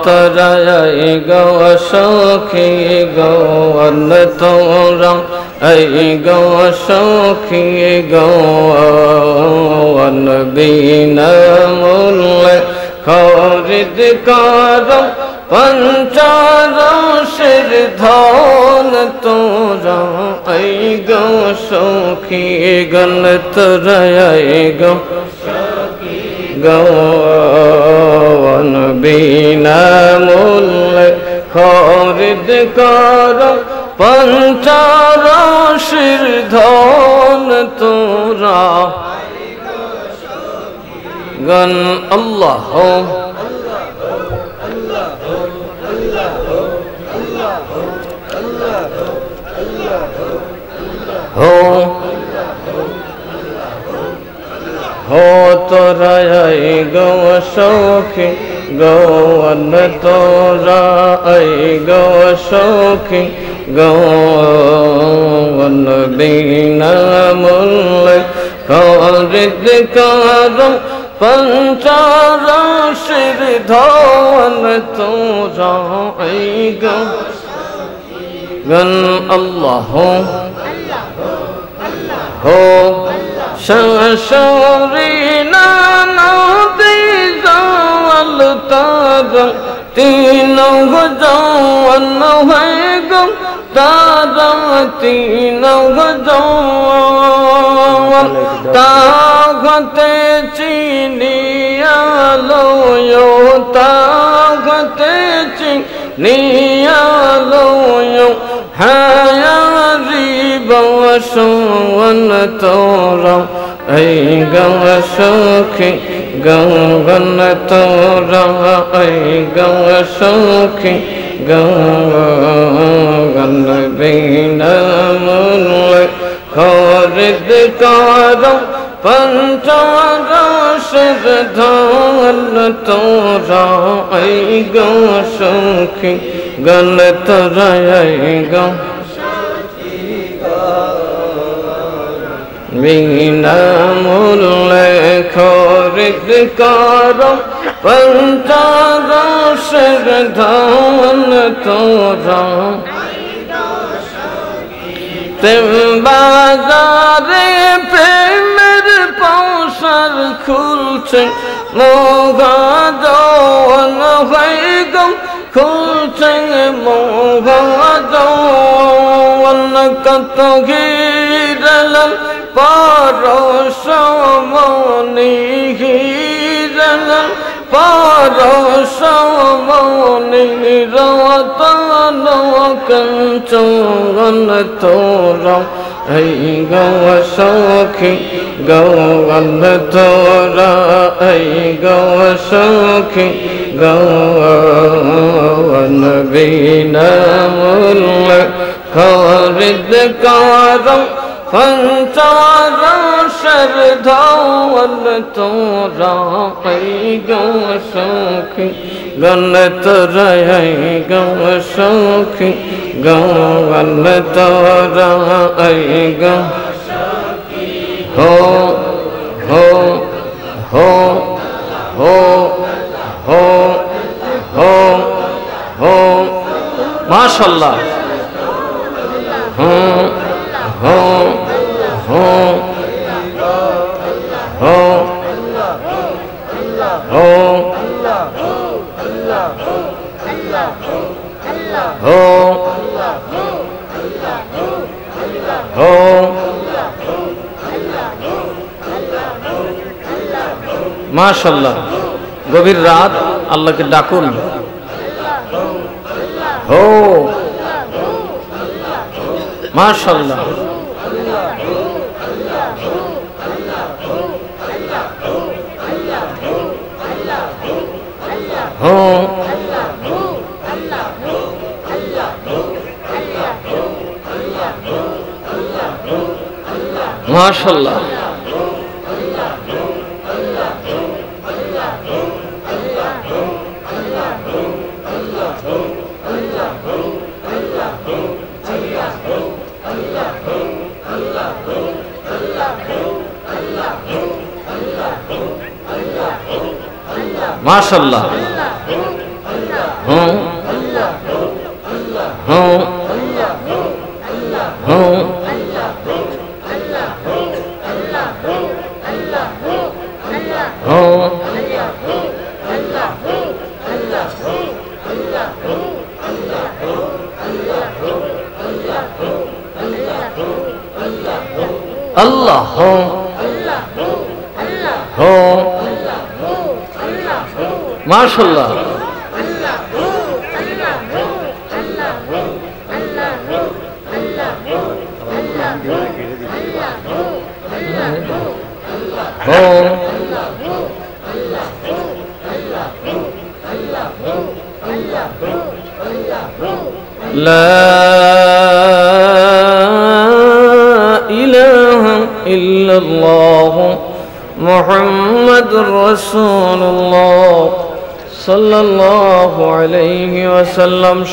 তোরাই গো সখী গো তোরা এই গো সখী গো বিনা মূল্যে খরিদ কর পঞ্চরসের ধন তোরা এই গো সখী গণ তোরা এই গো গৌন বিনা মূল্যে খরিদ কর পঞ্চরসের ধন তোরা গণ আল্লাহ हो तोरा गौ सखी गौन तोरा गौ सखी गौन बिना मूल्य खरिद कर पंचरसेर धन तोरा गौ गन अल्लाह हो शशरीना नदी जल तार तीनों जौन है गो तारा तीनों जौन तागते चीनिया लोयो तागते चीनिया लोयो बवसवन तोरा ऐ गव सखी गवन तोरा ऐ गव सखी गवन बिना मूल्य खरिद कर पंचरसेर धन तोरा ऐ गव सखी गण तोरा ऐ गव बिना मूल्य खरिद कर पंचरसेर धन तोरा तेम बाजारे प्रेमेर पौसर खुलছে मोगा जौन है गो खुलছে मोगा जौन कत घिरल परसमनि हिरल परसमनि रतन कंचन तोरा ऐ गौ सखी गौन तोरा ऐ गौ सखी गौन बिना मूल्य खरिद कर पंचरसेर धन तोरा ऐ गौ सखी गण तोरा ऐ गौ सखी गौन तोरा ऐ गौ हो हो हो हो हो हो हो माशाअल्लाह हो हो हो हो हो हो माशाअल्लाह गभीर रात अल्लाह के डाकुन हो माशाअल्लाह हो माशाअल्लाह माशाअल्लाह হুম হুম হুম হুম আল্লাহ হুম হুম মাশাআল্লাহ হুম لا إله إلا الله محمد رسول الله صلى الله عليه وسلم